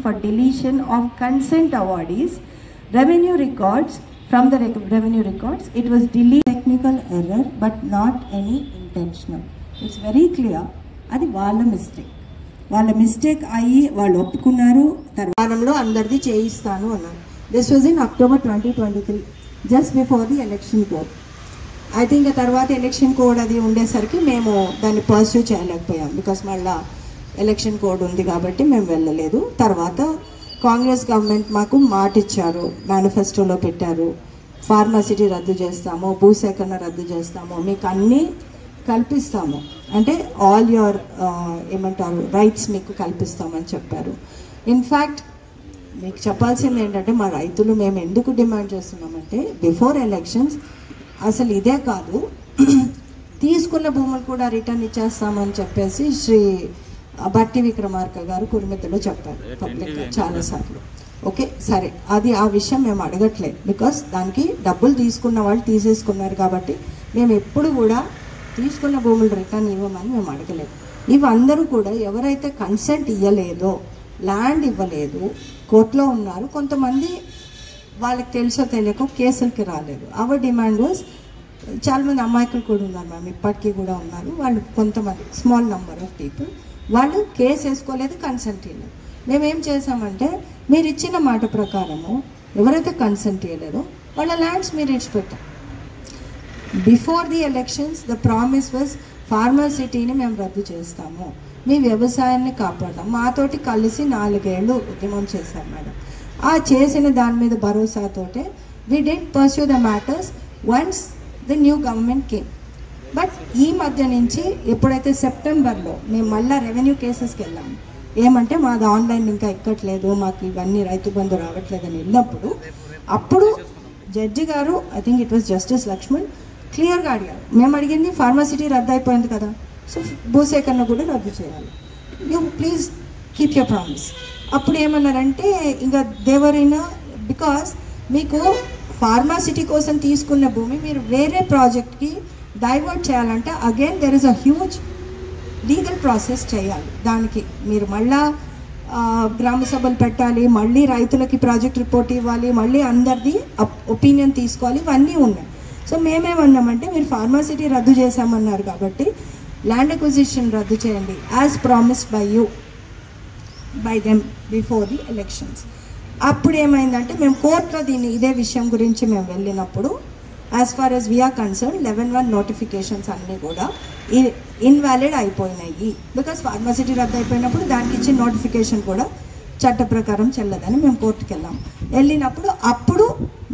for deletion of consent awardees revenue records from the revenue records. It was deleted technical error but not any intentional. It's very clear. అది వాళ్ళ mistake అయ్యి వాళ్ళు ఒప్పుకున్నారు. తర్వాతంలో అందరిది చేయిస్తాను అన్నారు. This was in October 2023, just before the election code. I think తర్వాత election code అది ఉండేసరికి మేము దాన్ని పర్స్యూ చేయలేకపోయాం. బికాస్ మళ్ళీ ఎలక్షన్ కోడ్ ఉంది కాబట్టి మేము వెళ్ళలేదు. తర్వాత కాంగ్రెస్ గవర్నమెంట్ మాకు మాట ఇచ్చారు, మేనిఫెస్టోలో పెట్టారు, ఫార్మసిటీ రద్దు చేస్తాము, భూసేకరణ రద్దు చేస్తాము, మీకు అన్నీ కల్పిస్తాము, అంటే ఆల్ యువర్ ఏమంటారు రైట్స్ మీకు కల్పిస్తామని చెప్పారు. ఇన్ఫ్యాక్ట్ మీకు చెప్పాల్సింది ఏంటంటే మా రైతులు మేము ఎందుకు డిమాండ్ చేస్తున్నామంటే బిఫోర్ ఎలక్షన్స్ అసలు ఇదే కాదు, తీసుకున్న భూములు కూడా రిటర్న్ ఇచ్చేస్తామని చెప్పేసి శ్రీ బట్టి విక్రమార్క గారు కురుమితిలో చెప్పారు పబ్లిక్గా చాలాసార్లు. ఓకే సరే, అది ఆ విషయం మేము అడగట్లేదు. బికాస్ దానికి డబ్బులు తీసుకున్న వాళ్ళు తీసేసుకున్నారు కాబట్టి మేము ఎప్పుడు కూడా తీసుకున్న భూములు రిటర్న్ ఇవ్వమని మేము అడగలేదు. ఇవందరూ కూడా ఎవరైతే కన్సెంట్ ఇవ్వలేదో, ల్యాండ్ ఇవ్వలేదు, కోర్టులో ఉన్నారు, కొంతమంది వాళ్ళకి తెలుసో తెలియకో కేసులకి రాలేదు. అవర్ డిమాండ్ వాజ్, చాలామంది అమాయకులు కూడా ఉన్నారు మ్యామ్, ఇప్పటికీ కూడా ఉన్నారు, వాళ్ళు కొంతమంది స్మాల్ నెంబర్ ఆఫ్ పీపుల్ వాళ్ళు కేసు వేసుకోలేదు, కన్సెంట్ ఇవ్వలేదు. మేమేం చేసామంటే మీరు ఇచ్చిన మాట ప్రకారము ఎవరైతే కన్సెంట్ ఇవ్వలేదో వాళ్ళ ల్యాండ్స్ మీరు ఇచ్చిపెట్టారు. Before the elections the promise was ఫార్మసిటీని మేము రద్దు చేస్తాము, మీ వ్యవసాయాన్ని కాపాడతాం. మాతోటి కలిసి 4 ఏళ్ళు ఉద్యమం చేశారు మేడం. ఆ చేసిన దాని మీద భరోసాతోటే we did pursue the matters once the new government came. But ఈ మధ్య నుంచి ఎప్పుడైతే సెప్టెంబర్లో మేము మళ్ళీ రెవెన్యూ కేసెస్కి వెళ్ళాము, ఏమంటే మాది ఆన్లైన్ ఇంకా ఎక్కట్లేదు, మాకు ఇవన్నీ రైతు బంధు రావట్లేదని వెళ్ళినప్పుడు అప్పుడు జడ్జి గారు, I think it was justice Lakshman, క్లియర్గా అడిగారు. మేము అడిగింది ఫార్మసిటీ రద్దు అయిపోయింది కదా, సో భూసేకరణ కూడా రద్దు చేయాలి, you please keep your promise. అప్పుడు ఏమన్నారంటే ఇంకా దేవరైనా బికాస్ మీకు ఫార్మాసిటీ కోసం తీసుకున్న భూమి మీరు వేరే ప్రాజెక్ట్కి డైవర్ట్ చేయాలంటే again there is a huge legal process చేయాలి. దానికి మీరు మళ్ళా గ్రామ సభలు పెట్టాలి, మళ్ళీ రైతులకి ప్రాజెక్ట్ రిపోర్ట్ ఇవ్వాలి, మళ్ళీ అందరిది ఒపీనియన్ తీసుకోవాలి, ఇవన్నీ ఉన్నాయి. సో మేమేమన్నామంటే మీరు ఫార్మాసిటీ రద్దు చేశామన్నారు కాబట్టి ల్యాండ్ అక్విజిషన్ రద్దు చేయండి as promised by you by them before the elections. అప్పుడు ఏమైందంటే మేము కోర్టులో ఇదే విషయం గురించి మేము వెళ్ళినప్పుడు as far as we are concern 11(1) notifications అన్నీ కూడా ఇన్వాలిడ్ అయిపోయినాయి. బికాస్ ఫార్మసిటీ రద్దు అయిపోయినప్పుడు దానికి ఇచ్చిన నోటిఫికేషన్ కూడా చట్ట ప్రకారం చెల్లదని మేము కోర్టుకి వెళ్ళినప్పుడు అప్పుడు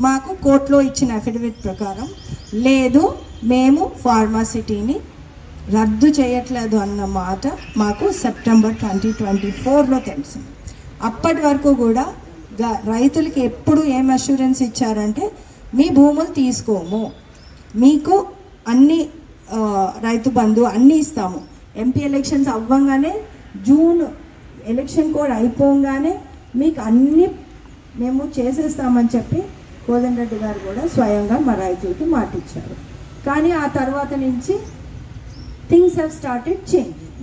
మాకు కోర్టులో ఇచ్చిన అఫిడవిట్ ప్రకారం లేదు, మేము ఫార్మాసిటీని రద్దు చేయట్లేదు అన్న మాట మాకు సెప్టెంబర్ 2024లో తెలిసింది. అప్పటి వరకు కూడా రైతులకి ఎప్పుడు ఏం అష్యూరెన్స్ ఇచ్చారంటే మీ భూములు తీసుకోము, మీకు అన్ని రైతు బంధు అన్నీ ఇస్తాము, ఎంపీ ఎలక్షన్స్ అవ్వగానే జూన్ ఎలక్షన్ కోడ్ అయిపోగానే మీకు అన్నీ మేము చేసేస్తామని చెప్పి కోదండరెడ్డి గారు కూడా స్వయంగా మా రైతులకి మాట ఇచ్చారు. కానీ ఆ తర్వాత నుంచి థింగ్స్ హ్యావ్ స్టార్టెడ్ చేంజింగ్.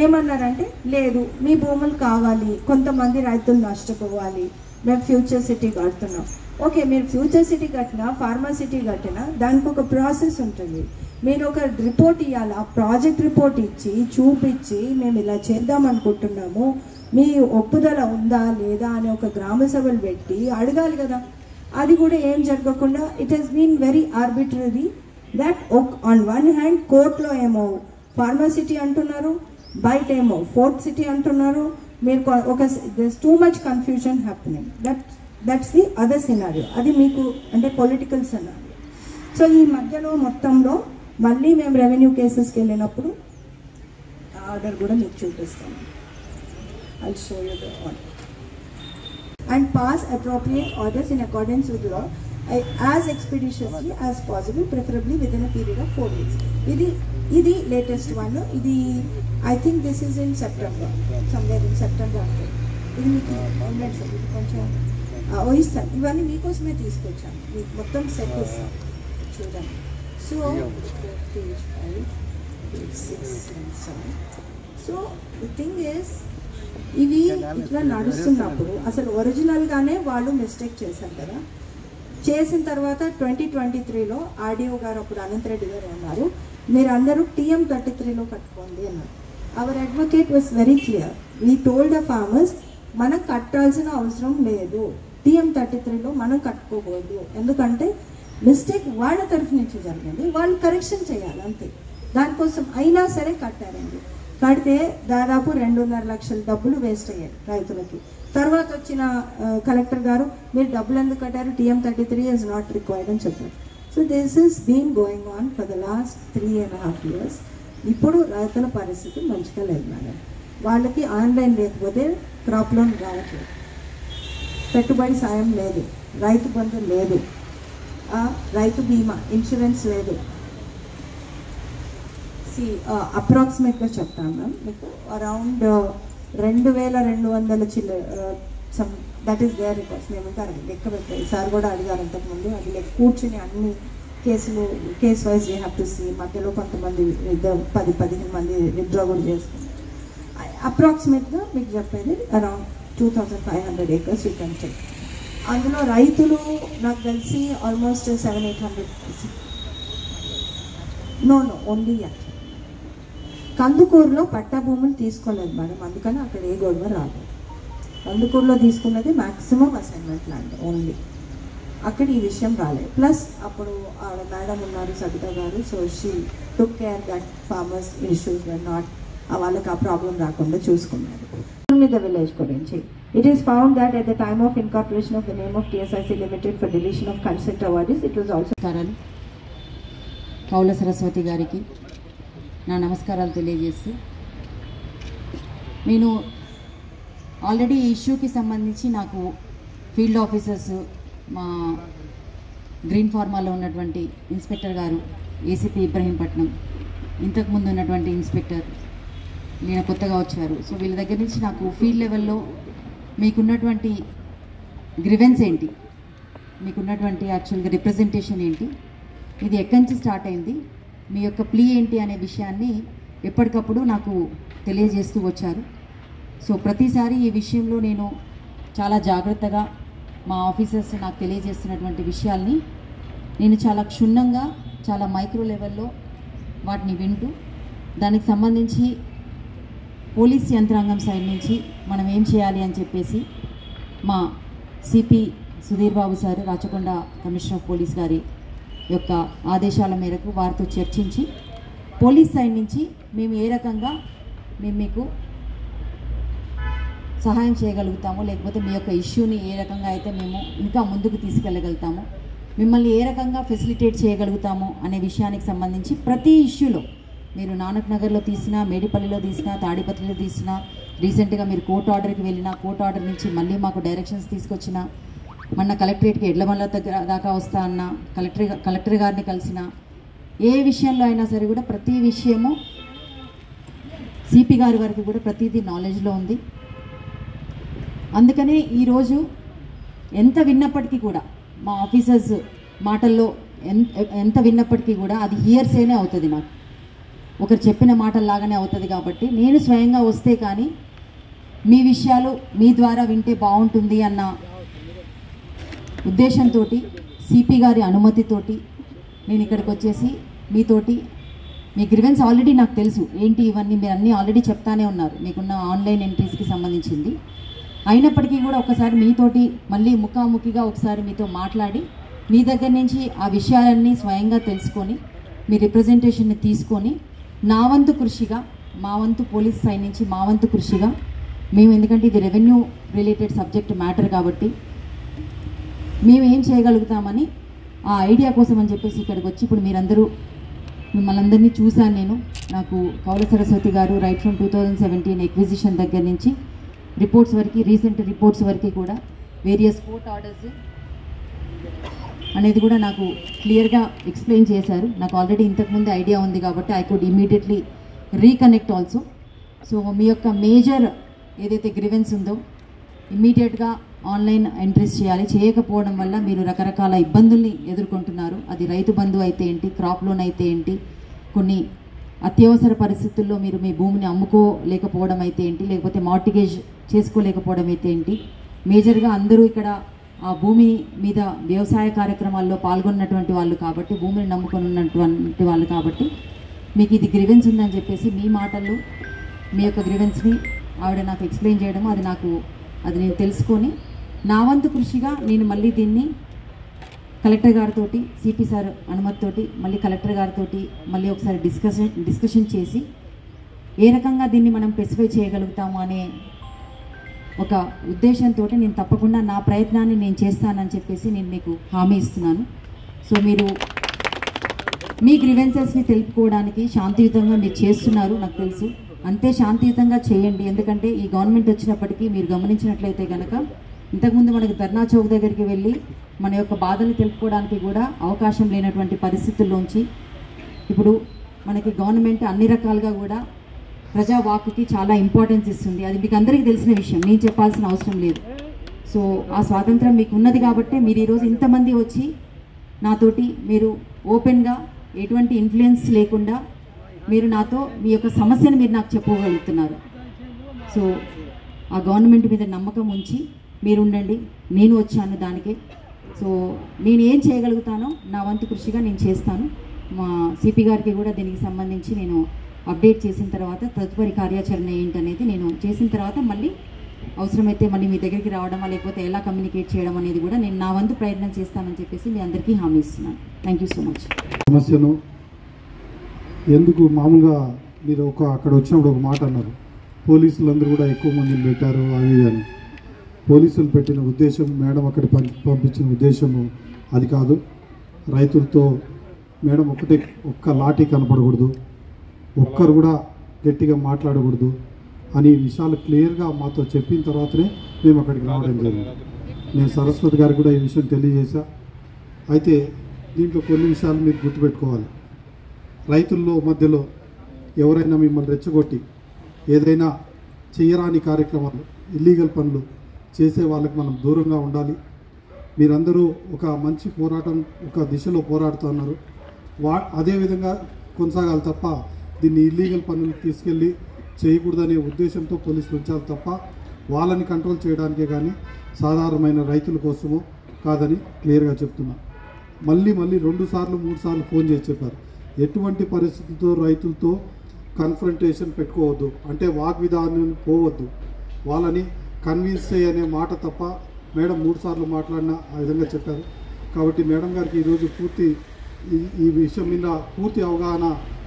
ఏమన్నారంటే లేదు, మీ భూములు కావాలి, కొంతమంది రైతులు నష్టపోవాలి, మేము ఫ్యూచర్ సిటీ కడుతున్నాం. ఓకే, మీరు ఫ్యూచర్ సిటీ కట్టినా ఫార్మాసిటీ కట్టినా దానికి ఒక ప్రాసెస్ ఉంటుంది. మీరు ఒక రిపోర్ట్ ఇవ్వాలి, ఆ ప్రాజెక్ట్ రిపోర్ట్ ఇచ్చి చూపించి మేము ఇలా చేద్దాం అనుకుంటున్నాము, మీ ఒప్పుదల ఉందా లేదా అని ఒక గ్రామ సభలు పెట్టి అడగాలి కదా. అది కూడా ఏం జరగకుండా it has been very arbitrary that on one hand కోర్టులో ఏమో ఫార్మాసిటీ అంటున్నారు, బయట ఏమో ఫోర్త్ సిటీ అంటున్నారు. మీరు ఒక too much confusion happening. That's the other scenario. అది మీకు అంటే పొలిటికల్ సినారియో. సో ఈ మధ్యలో మొత్తంలో మళ్ళీ మేము రెవెన్యూ కేసెస్కి వెళ్ళినప్పుడు ఆర్డర్ కూడా మీకు చూపిస్తాము. I'll show you the order. And pass appropriate orders in accordance with law as expeditiously as possible, preferably within a period of 4 weeks. Idi latest one. Idi I think this is in September, somewhere in September. Idi meeku koncham ఇస్తాను. ఇవన్నీ మీకోసమే తీసుకొచ్చాను, మీకు మొత్తం set ఇస్తాను చూడండి. So page 5, page 6 and 7. So the thing is ఇవి ఇట్లా నడుస్తున్నప్పుడు అసలు ఒరిజినల్గానే వాళ్ళు మిస్టేక్ చేశారు కదా. చేసిన తర్వాత 2023లో ఆర్డీఓ గారు అప్పుడు అనంతరెడ్డి గారు అన్నారు, మీరు అందరూ TM33లో కట్టుకోండి అన్నారు. Our advocate was very clear. We told the farmers మనం కట్టాల్సిన అవసరం లేదు, TM33లో మనం కట్టుకోకూడదు, ఎందుకంటే మిస్టేక్ వాళ్ళ తరఫు నుంచి జరిగింది, వాళ్ళు కరెక్షన్ చేయాలి అంతే. దానికోసం అయినా సరే కట్టారండి. కడితే దాదాపు 2.5 లక్షల డబ్బులు వేస్ట్ అయ్యాయి రైతులకి. తర్వాత వచ్చిన కలెక్టర్ గారు మీరు డబ్బులు ఎందుకు కట్టారు, TM33 ఈజ్ నాట్ రిక్వైర్డ్ అని చెప్పారు. So this has been going on for the last 3.5 years. ఇప్పుడు రైతుల పరిస్థితి మంచిగా లేదు మేడం. వాళ్ళకి ఆన్లైన్ లేకపోతే క్రాప్ లోన్ రావట్లేదు, పెట్టుబడి సాయం లేదు, రైతు బంధు లేదు, రైతు బీమా ఇన్సూరెన్స్ లేదు. అప్రాక్సిమేట్గా చెప్తాను మ్యామ్ మీకు, around 2,200 some that is their records. మేము ఇంకా లెక్క పెట్టాయి, సార్ కూడా అడిగారు అంతకుముందు. అది లెక్క కూర్చుని అన్ని case wise you have to see. మధ్యలో కొంతమంది 10-15 మంది విత్డ్రా కూడా చేసుకున్నారు. అప్రాక్సిమేట్గా మీకు చెప్పేది around 2,500 acres you can check. అందులో రైతులు నాకు తెలిసి ఆల్మోస్ట్ 700-800. నో ఓన్లీ కందుకూరులో పట్టా భూములు తీసుకోలేదు మేడం, అందుకని అక్కడ ఏ గొడవ రాలేదు. కందుకూరులో తీసుకున్నది మ్యాక్సిమం అసైన్మెంట్ ల్యాండ్ ఓన్లీ, అక్కడ ఈ విషయం రాలేదు. ప్లస్ అప్పుడు ఆవిడ మేడం ఉన్నారు సబిత గారు, so she took care that farmers issues were not, వాళ్ళకి ఆ ప్రాబ్లం రాకుండా చూసుకున్నారు. ద విలేజ్ గురించి it is found that at the time of incorporation of the name of TSIC Limited for deletion of consent awardees, it was also Kaula Saraswati గారికి నా నమస్కారాలు తెలియజేస్తూ, నేను ఆల్రెడీ ఈ ఇష్యూకి సంబంధించి నాకు ఫీల్డ్ ఆఫీసర్స్, మా గ్రీన్ ఫార్మాలో ఉన్నటువంటి ఇన్స్పెక్టర్ గారు ఏసీపీ ఇబ్రహీంపట్నం, ఇంతకుముందు ఉన్నటువంటి ఇన్స్పెక్టర్ నేను కొత్తగా వచ్చారు. సో వీళ్ళ దగ్గర నుంచి నాకు ఫీల్డ్ లెవెల్లో మీకున్నటువంటి గ్రివెన్స్ ఏంటి, మీకున్నటువంటి యాక్చువల్గా రిప్రజెంటేషన్ ఏంటి, ఇది ఎక్కడి నుంచి స్టార్ట్ అయింది, మీ యొక్క ప్లీ ఏంటి అనే విషయాన్ని ఎప్పటికప్పుడు నాకు తెలియజేస్తూ వచ్చారు. సో ప్రతిసారి ఈ విషయంలో నేను చాలా జాగ్రత్తగా మా ఆఫీసర్స్ నాకు తెలియజేస్తున్నటువంటి విషయాల్ని నేను చాలా క్షుణ్ణంగా, చాలా మైక్రో లెవెల్లో వాటిని వింటూ, దానికి సంబంధించి పోలీస్ యంత్రాంగం సైడ్ నుంచి మనం ఏం చేయాలి అని చెప్పేసి మా CP Sudheer Babu sir, Rachakonda commissioner of police గారి యొక్క ఆదేశాల మేరకు వారితో చర్చించి పోలీస్ సైడ్ నుంచి మేము ఏ రకంగా మీకు సహాయం చేయగలుగుతామో, లేకపోతే మీ యొక్క ఇష్యూని ఏ రకంగా అయితే మేము ఇంకా ముందుకు తీసుకెళ్ళగలుగుతామో, మిమ్మల్ని ఏ రకంగా ఫెసిలిటేట్ చేయగలుగుతామో అనే విషయానికి సంబంధించి ప్రతి ఇష్యూలో మీరు నానక్ నగర్లో తీసినా, మేడిపల్లిలో తీసినా, తాడిపత్రిలో తీసినా, రీసెంట్గా మీరు కోర్టు ఆర్డర్కి వెళ్ళినా, కోర్టు ఆర్డర్ నుంచి మళ్ళీ మాకు డైరెక్షన్స్ తీసుకొచ్చిన, మొన్న కలెక్టరేట్కి ఎడ్లమల్ల దాకా వస్తా అన్న, కలెక్టర్ గారిని కలిసిన, ఏ విషయంలో అయినా సరే కూడా ప్రతి విషయము సిపి గారి వరకు కూడా ప్రతిదీ నాలెడ్జ్లో ఉంది. అందుకనే ఈరోజు ఎంత విన్నప్పటికీ కూడా మా ఆఫీసర్స్ మాటల్లో ఎంత విన్నప్పటికీ కూడా అది హియర్సేనే అవుతుంది, నాకు ఒకరు చెప్పిన మాటల్లాగానే అవుతుంది. కాబట్టి నేను స్వయంగా వస్తే కానీ మీ విషయాలు మీ ద్వారా వింటే బాగుంటుంది అన్న ఉద్దేశంతో, సిపి గారి అనుమతితోటి నేను ఇక్కడికి వచ్చేసి మీతోటి, మీ గ్రివెన్స్ ఆల్రెడీ నాకు తెలుసు ఏంటి ఇవన్నీ, మీరు అన్నీ ఆల్రెడీ చెప్తానే ఉన్నారు మీకున్న ఆన్లైన్ ఎంట్రీస్కి సంబంధించింది. అయినప్పటికీ కూడా ఒకసారి మీతోటి మళ్ళీ ముఖాముఖిగా ఒకసారి మీతో మాట్లాడి, మీ దగ్గర నుంచి ఆ విషయాలన్నీ స్వయంగా తెలుసుకొని, మీ రిప్రజెంటేషన్ని తీసుకొని, నా వంతు కృషిగా, మా వంతు పోలీస్ సైడ్ నుంచి మా వంతు కృషిగా మేము, ఎందుకంటే ఇది రెవెన్యూ రిలేటెడ్ సబ్జెక్ట్ మ్యాటర్ కాబట్టి మేము ఏం చేయగలుగుతామని ఆ ఐడియా కోసం అని చెప్పేసి ఇక్కడికి వచ్చి, ఇప్పుడు మీరందరూ మిమ్మల్ని అందరినీ చూశాను నేను. నాకు కౌల సరస్వతి గారు రైట్ ఫ్రమ్ 2017 ఎక్విజిషన్ దగ్గర నుంచి రిపోర్ట్స్ వరకు, రీసెంట్ రిపోర్ట్స్ వరకు కూడా వేరియస్ కోర్ట్ ఆర్డర్స్ అనేది కూడా నాకు క్లియర్గా ఎక్స్ప్లెయిన్ చేశారు. నాకు ఆల్రెడీ ఇంతకుముందు ఐడియా ఉంది కాబట్టి I could immediately reconnect also. So మీ యొక్క మేజర్ ఏదైతే గ్రివెన్స్ ఉందో ఇమ్మీడియట్గా ఆన్లైన్ ఎంట్రీస్ చేయాలి. చేయకపోవడం వల్ల మీరు రకరకాల ఇబ్బందుల్ని ఎదుర్కొంటున్నారు. అది రైతు బంధు అయితే ఏంటి, క్రాప్ లోన్ అయితే ఏంటి, కొన్ని అత్యవసర పరిస్థితుల్లో మీరు మీ భూమిని అమ్ముకోలేకపోవడం అయితే ఏంటి, లేకపోతే మార్టిగేజ్ చేసుకోలేకపోవడం అయితే ఏంటి, మేజర్గా అందరూ ఇక్కడ ఆ భూమి మీద వ్యవసాయ కార్యక్రమాల్లో పాల్గొన్నటువంటి వాళ్ళు కాబట్టి, భూమిని నమ్ముకొని ఉన్నటువంటి వాళ్ళు కాబట్టి మీకు ఇది గ్రివెన్స్ ఉందని చెప్పేసి మీ మాటల్లో మీ యొక్క గ్రివెన్స్ని ఆవిడ నాకు ఎక్స్ప్లెయిన్ చేయడం, అది నేను తెలుసుకొని నా వంతు కృషిగా నేను మళ్ళీ దీన్ని కలెక్టర్ గారితో, సిపి సార్ అనుమతితోటి మళ్ళీ కలెక్టర్ గారితో మళ్ళీ ఒకసారి డిస్కషన్ చేసి ఏ రకంగా దీన్ని మనం స్పెసిఫై చేయగలుగుతాము అనే ఒక ఉద్దేశంతో నేను తప్పకుండా నా ప్రయత్నాన్ని నేను చేస్తానని చెప్పేసి నేను మీకు హామీ ఇస్తున్నాను. సో మీరు మీ గ్రీవెన్సెస్ని తెలుపుకోవడానికి శాంతియుతంగా మీరు చేస్తున్నారు, నాకు తెలుసు. అంతే శాంతియుతంగా చేయండి. ఎందుకంటే ఈ గవర్నమెంట్ వచ్చినప్పటికీ మీరు గమనించినట్లయితే కనుక ఇంతకుముందు మనకి ధర్నా చౌక్ దగ్గరికి వెళ్ళి మన యొక్క బాధలు తెలుపుకోవడానికి కూడా అవకాశం లేనటువంటి పరిస్థితుల్లోంచి ఇప్పుడు మనకి గవర్నమెంట్ అన్ని రకాలుగా కూడా ప్రజా వాక్కి చాలా ఇంపార్టెన్స్ ఇస్తుంది. అది మీకు అందరికీ తెలిసిన విషయం, నేను చెప్పాల్సిన అవసరం లేదు. సో ఆ స్వాతంత్రం మీకు ఉన్నది కాబట్టి మీరు ఈరోజు ఇంతమంది వచ్చి నాతోటి మీరు ఓపెన్గా ఎటువంటి ఇన్ఫ్లుయెన్స్ లేకుండా మీరు నాతో మీ యొక్క సమస్యను మీరు నాకు చెప్పగలుగుతున్నారు. సో ఆ గవర్నమెంట్ మీద నమ్మకం ఉంచి మీరు ఉండండి. నేను వచ్చాను దానికే. సో నేను ఏం చేయగలుగుతానో నా వంతు కృషిగా నేను చేస్తాను. మా సిపి గారికి కూడా దీనికి సంబంధించి నేను అప్డేట్ చేసిన తర్వాత తదుపరి కార్యాచరణ ఏంటనేది నేను చేసిన తర్వాత మళ్ళీ అవసరమైతే మళ్ళీ మీ దగ్గరికి రావడం లేకపోతే ఎలా కమ్యూనికేట్ చేయడం అనేది కూడా నేను నా వంతు ప్రయత్నం చేస్తానని చెప్పేసి మీ అందరికీ హామీ ఇస్తున్నాను. Thank you so much. సమస్యను ఎందుకు మామూలుగా మీరు అక్కడ వచ్చినప్పుడు ఒక మాట అన్నారు, పోలీసులందరూ కూడా ఎక్కువ మందిని పెట్టారు అవి అని. పోలీసులు పెట్టిన ఉద్దేశం, మేడం అక్కడ పంపించిన ఉద్దేశము అది కాదు. రైతులతో మేడం ఒక్క లాఠీ కనపడకూడదు, ఒక్కరు కూడా గట్టిగా మాట్లాడకూడదు అని విషయాలు క్లియర్గా మాతో చెప్పిన తర్వాతనే మేము అక్కడికి రావడం జరిగింది. నేను సరస్వతి గారికి కూడా ఈ విషయం తెలియజేశా. అయితే దీంట్లో కొన్ని విషయాలు మీరు గుర్తుపెట్టుకోవాలి. రైతుల్లో మధ్యలో ఎవరైనా మిమ్మల్ని రెచ్చగొట్టి ఏదైనా చేయరాని కార్యక్రమాలు, ఇల్లీగల్ పనులు చేసే వాళ్ళకి మనం దూరంగా ఉండాలి. మీరందరూ ఒక మంచి పోరాటం, ఒక దిశలో పోరాడుతున్నారు. అదేవిధంగా కొనసాగాలి తప్ప దీన్ని ఇల్లీగల్ పనులు తీసుకెళ్ళి చేయకూడదనే ఉద్దేశంతో పోలీసులు ఉంచాలి తప్ప వాళ్ళని కంట్రోల్ చేయడానికే కానీ సాధారణమైన రైతుల కోసమో కాదని క్లియర్గా చెప్తున్నా. మళ్ళీ 2 సార్లు 3 సార్లు ఫోన్ చేసి చెప్పారు, ఎటువంటి పరిస్థితులతో రైతులతో కన్ఫ్రంటేషన్ పెట్టుకోవద్దు, అంటే వాగ్విధానం పోవద్దు, వాళ్ళని కన్విన్స్ చేయనే మాట తప్ప. మేడం 3 సార్లు మాట్లాడినా ఆ విధంగా చెప్పారు. కాబట్టి మేడం గారికి ఈరోజు ఈ విషయం మీద పూర్తి అవగాహన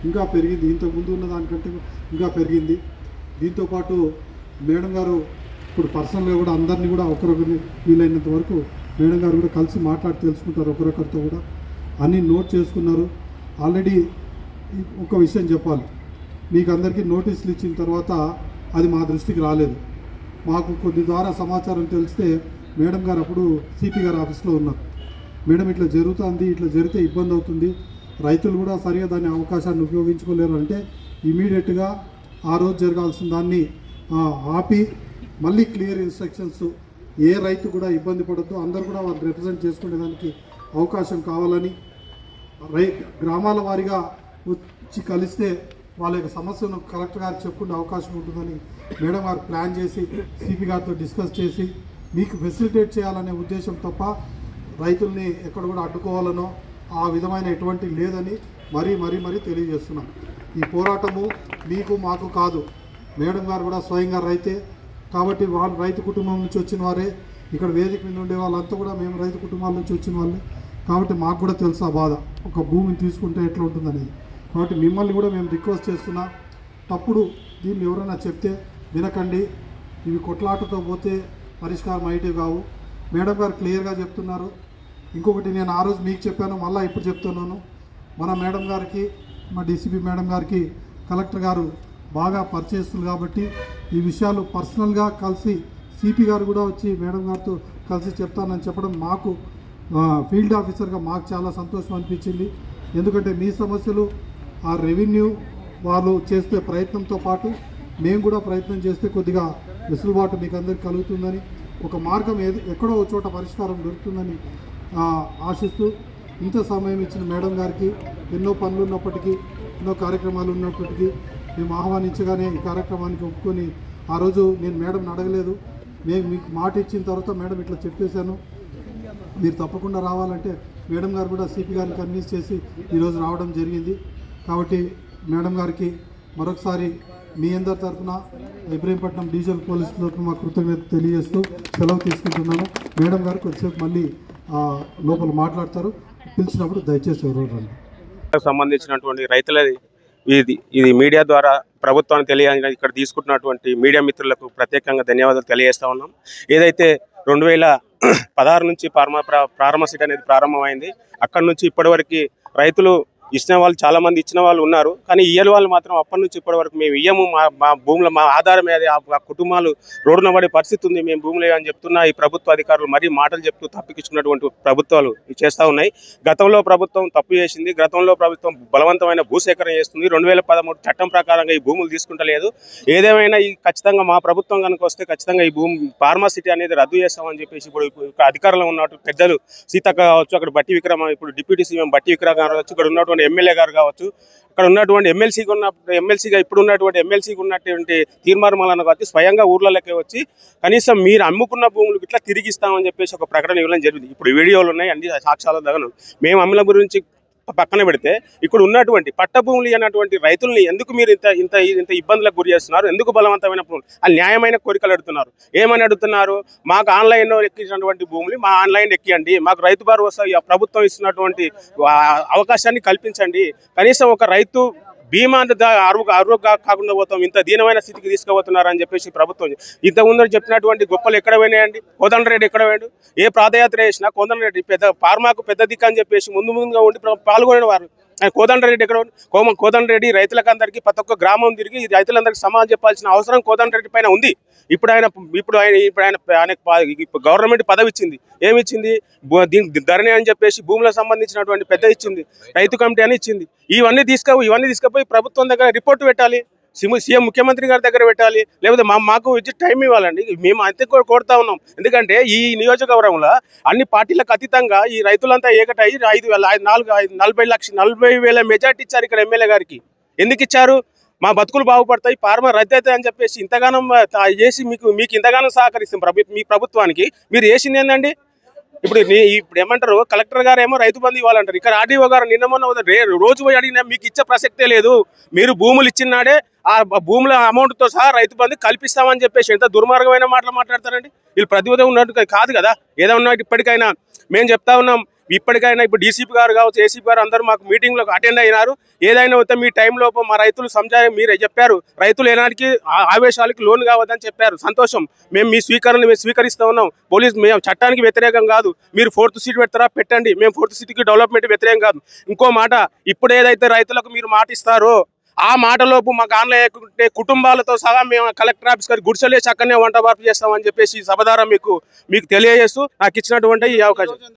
ఇంకా పెరిగింది, ఇంతకుముందు ఉన్న దానికంటే ఇంకా పెరిగింది. దీంతోపాటు మేడం గారు ఇప్పుడు పర్సనల్గా కూడా అందరినీ కూడా ఒకరొకరిని వీలైనంత వరకు మేడం గారు కూడా కలిసి మాట్లాడి తెలుసుకుంటారు, ఒకరొకరితో కూడా అన్నీ నోట్ చేసుకున్నారు. ఆల్రెడీ ఒక విషయం చెప్పాలి, మీకు అందరికీ నోటీసులు ఇచ్చిన తర్వాత అది మా దృష్టికి రాలేదు. మాకు కొద్ది ద్వారా సమాచారం తెలిస్తే మేడం గారు అప్పుడు సిపి గారు ఆఫీస్లో ఉన్నారు. మేడం ఇట్లా జరుగుతుంది, ఇట్లా జరిగితే ఇబ్బంది అవుతుంది, రైతులు కూడా సరిగా దాని అవకాశాన్ని ఉపయోగించుకోలేరు అంటే ఇమీడియట్గా ఆ రోజు జరగాల్సిన దాన్ని ఆపి మళ్ళీ క్లియర్ ఇన్స్ట్రక్షన్స్, ఏ రైతు కూడా ఇబ్బంది పడద్దు, అందరూ కూడా వాళ్ళు రిప్రజెంట్ చేసుకునేదానికి అవకాశం కావాలని, గ్రామాల వారీగా వచ్చి కలిస్తే వాళ్ళ యొక్క సమస్యను కలెక్టర్ గారికి చెప్పుకునే అవకాశం ఉంటుందని మేడం గారు ప్లాన్ చేసి సిపి గారితో డిస్కస్ చేసి మీకు ఫెసిలిటేట్ చేయాలనే ఉద్దేశం తప్ప రైతుల్ని ఎక్కడ కూడా అడ్డుకోవాలనో ఆ విధమైన ఎటువంటి లేదని మరీ తెలియజేస్తున్నాం. ఈ పోరాటము మీకు మాకు కాదు, మేడం గారు కూడా స్వయంగా రైతే కాబట్టి వాళ్ళు రైతు కుటుంబం నుంచి వచ్చిన వారే. ఇక్కడ వేదిక మీద ఉండే వాళ్ళంతా కూడా మేము రైతు కుటుంబాల నుంచి వచ్చిన వాళ్ళే కాబట్టి మాకు కూడా తెలుసు ఆ బాధ, ఒక భూమిని తీసుకుంటే ఎట్లా ఉంటుందనేది. కాబట్టి మిమ్మల్ని కూడా మేము రిక్వెస్ట్ చేస్తున్నా, తప్పుడు దీన్ని ఎవరైనా చెప్తే వినకండి, ఇవి కొట్లాటతో పోతే పరిష్కారం అయ్యేటివి కావు. మేడం గారు క్లియర్గా చెప్తున్నారు. ఇంకొకటి నేను ఆ రోజు మీకు చెప్పాను, మళ్ళీ ఇప్పుడు చెప్తున్నాను, మన మేడం గారికి, మా డీసీపీ మేడం గారికి కలెక్టర్ గారు బాగా పరిచయస్తులు కాబట్టి ఈ విషయాలు పర్సనల్గా కలిసి సిపి గారు కూడా వచ్చి మేడం గారితో కలిసి చెప్తానని చెప్పడం మాకు ఫీల్డ్ ఆఫీసర్గా మాకు చాలా సంతోషం అనిపించింది. ఎందుకంటే మీ సమస్యలు ఆ రెవెన్యూ వాళ్ళు చేసే ప్రయత్నంతో పాటు మేము కూడా ప్రయత్నం చేస్తే కొద్దిగా వెసులుబాటు మీకు అందరికీ కలుగుతుందని, ఒక మార్గం ఎక్కడో చోట పరిష్కారం దొరుకుతుందని ఆశిస్తూ ఇంత సమయం ఇచ్చిన మేడం గారికి ఎన్నో పనులు ఉన్నప్పటికీ ఎన్నో కార్యక్రమాలు ఉన్నప్పటికీ మేము ఆహ్వానించగానే ఈ కార్యక్రమానికి ఒప్పుకొని ఆ రోజు నేను మేడంని అడగలేదు, మేము మీకు మాట ఇచ్చిన తర్వాత మేడం ఇట్లా చెప్పేశాను, మీరు తప్పకుండా రావాలంటే మేడం గారు కూడా సిపి గారిని కన్విన్స్ చేసి ఈరోజు రావడం జరిగింది. కాబట్టి మేడం గారికి మరొకసారి మీ అందరి తరఫున ఇబ్రహీంపట్నం డివిజనల్ పోలీసు తరఫున మా కృతజ్ఞత తెలియజేస్తూ సెలవు తీసుకుంటున్నాను. మేడం గారు కొద్దిసేపు మళ్ళీ లోపల మాట్లాడతారు, పిలిచినప్పుడు దయచేసి ఎవరు రండి. సంబంధించినటువంటి రైతులది ఇది మీడియా ద్వారా ప్రభుత్వానికి తెలియాలని ఇక్కడ తీసుకుంటున్నటువంటి మీడియా మిత్రులకు ప్రత్యేకంగా ధన్యవాదాలు తెలియజేస్తా ఉన్నాం. ఏదైతే 2016 నుంచి ప్రారంభ సిటీ అనేది ప్రారంభమైంది, అక్కడి నుంచి ఇప్పటివరకు రైతులు ఇచ్చిన వాళ్ళు చాలా మంది ఇచ్చిన వాళ్ళు ఉన్నారు. కానీ ఇయ్యని వాళ్ళు మాత్రం అప్పటి నుంచి ఇప్పటి వరకు మేము ఇయ్యము, మా భూముల మా ఆధారమే అది, ఆ కుటుంబాలు రోడ్డున పడే పరిస్థితి ఉంది, మేము భూములు అని చెప్తున్నా ఈ ప్రభుత్వ అధికారులు మరీ మాటలు చెప్తూ తప్పికించుకున్నటువంటి ప్రభుత్వాలు చేస్తూ ఉన్నాయి. గతంలో ప్రభుత్వం తప్పు చేసింది, గతంలో ప్రభుత్వం బలవంతమైన భూసేకరణ చేస్తుంది. 2013 చట్టం ప్రకారంగా ఈ భూములు తీసుకుంటలేదు. ఏదేమైనా ఈ ఖచ్చితంగా మా ప్రభుత్వం కనుక వస్తే ఖచ్చితంగా ఈ ఫార్మాసిటీ అనేది రద్దు చేస్తామని చెప్పేసి ఇప్పుడు అధికారంలో ఉన్నటువంటి పెద్దలు సీతక్క కావచ్చు, అక్కడ బట్టి విక్రమ ఇప్పుడు డిప్యూటీ సీఎం బట్టి విక్రమ కావచ్చు, ఇక్కడ ఉన్నటువంటి ఎమ్మెల్యే గారు కావచ్చు, అక్కడ ఉన్నటువంటి ఎమ్మెల్సీగా ఇప్పుడు ఉన్నటువంటి ఎమ్మెల్సీగా ఉన్నటువంటి తీర్మానం కావచ్చు, స్వయంగా ఊర్లలోకి వచ్చి కనీసం మీరు అమ్ముకున్న భూములు ఇట్లా తిరిగి ఇస్తామని చెప్పేసి ఒక ప్రకటన ఇవ్వడం జరిగింది. ఇప్పుడు వీడియోలు ఉన్నాయి, అన్ని సాక్ష్యాల దగ్గర మేము అమ్ముల గురించి పక్కన పెడితే ఇక్కడ ఉన్నటువంటి పట్టభూములు అన్నటువంటి రైతుల్ని ఎందుకు మీరు ఇంత ఇబ్బందులకు గురి చేస్తున్నారు? ఎందుకు బలవంతమైన న్యాయమైన కోరికలు అడుగుతున్నారు? ఏమని అడుగుతున్నారు? మాకు ఆన్లైన్లో ఎక్కించినటువంటి భూములు మా ఆన్లైన్ ఎక్కియండి, మాకు రైతు భరోసా ప్రభుత్వం ఇస్తున్నటువంటి అవకాశాన్ని కల్పించండి, కనీసం ఒక రైతు బీమా అరువు కాకుండా పోతాం, ఇంత దీనమైన స్థితికి తీసుకుపోతున్నారని చెప్పేసి ప్రభుత్వం ఇంతకుముందు చెప్పినటువంటి గొప్పలు ఎక్కడ పోయినాయండి? కోదండరెడ్డి ఎక్కడ పోయాడు? ఏ పాదయాత్ర చేసినా కోదండరెడ్డి ఫార్మాకు పెద్ద దిక్కు అని చెప్పేసి ముందుగా ఉండి పాల్గొనే వారు. కోదండరెడ్డి ఎక్కడ? కోదండరెడ్డి రైతులకందరికీ ప్రతి ఒక్క గ్రామం తిరిగి రైతులందరికీ సమాధానం చెప్పాల్సిన అవసరం కోదండరెడ్డి పైన ఉంది. ఇప్పుడు ఆయన గవర్నమెంట్ పదవి ఇచ్చింది, ఏమిచ్చింది? ధరణి అని చెప్పేసి భూములకు సంబంధించినటువంటి పెద్ద ఇచ్చింది, రైతు కమిటీ అని ఇచ్చింది. ఇవన్నీ తీసుకుపోయి ప్రభుత్వం దగ్గర రిపోర్ట్ పెట్టాలి, సీఎం ముఖ్యమంత్రి గారి దగ్గర పెట్టాలి, లేకపోతే మాకు టైం ఇవ్వాలండి. మేము అంతే కోరుతా ఉన్నాం. ఎందుకంటే ఈ నియోజకవర్గంలో అన్ని పార్టీలకు అతీతంగా ఈ రైతులంతా ఏకటై 40,000 మెజార్టీ ఇచ్చారు ఇక్కడ ఎమ్మెల్యే గారికి. ఎందుకు ఇచ్చారు? మా బతుకులు బాగుపడతాయి, ఫార్మర్ రద్దు అవుతాయి అని చెప్పేసి ఇంతగానం చేసి మీకు ఇంతగానం సహకరిస్తాం మీ ప్రభుత్వానికి. మీరు చేసింది ఏంటండి? ఇప్పుడు ఏమంటారు, కలెక్టర్ గారు ఏమో రైతు బంధు ఇవ్వాలంటారు, ఇక్కడ ఆర్డీఓ గారు నిన్న మొన్న రోజు పోయి అడిగినా మీకు ఇచ్చే ప్రసక్తే లేదు. మీరు భూములు ఇచ్చినాడే ఆ భూముల అమౌంట్తో సహా రైతు బంధు కల్పిస్తామని చెప్పేసి ఎంత దుర్మార్గమైన మాటలు మాట్లాడతారండి. వీళ్ళు ప్రతిభ ఉన్నట్టు కాదు కదా. ఏదన్నా ఇప్పటికైనా మేము చెప్తా ఉన్నాం, ఇప్పటికైనా ఇప్పుడు డీసీపీ గారు కావచ్చు, ఏసీపీ గారు అందరూ మాకు మీటింగ్లో అటెండ్ అయినారు. ఏదైనా వస్తే మీ టైంలోపు మా రైతులు మీరే చెప్పారు, రైతులు ఎలాంటి ఆవేశాలకి లోన్ కావద్దని చెప్పారు. సంతోషం, మేము మీ స్వీకరణను స్వీకరిస్తూ ఉన్నాం. మేము చట్టానికి వ్యతిరేకం కాదు. మీరు 4th సీట్ పెడతారా పెట్టండి, మేము 4th సీట్కి డెవలప్మెంట్ వ్యతిరేకం కాదు. ఇంకో మాట, ఇప్పుడు ఏదైతే రైతులకు మీరు మాట ఇస్తారో ఆ మాటలోపు మాకు ఆన్లైన్ కుటుంబాలతో సహా మేము కలెక్టర్ ఆఫీస్ గారి గుడిసెలేసి అక్కడనే వంట వార్పు చేస్తామని చెప్పేసి సభ ద్వారా మీకు తెలియజేస్తూ నాకు ఇచ్చినటువంటి ఈ అవకాశం.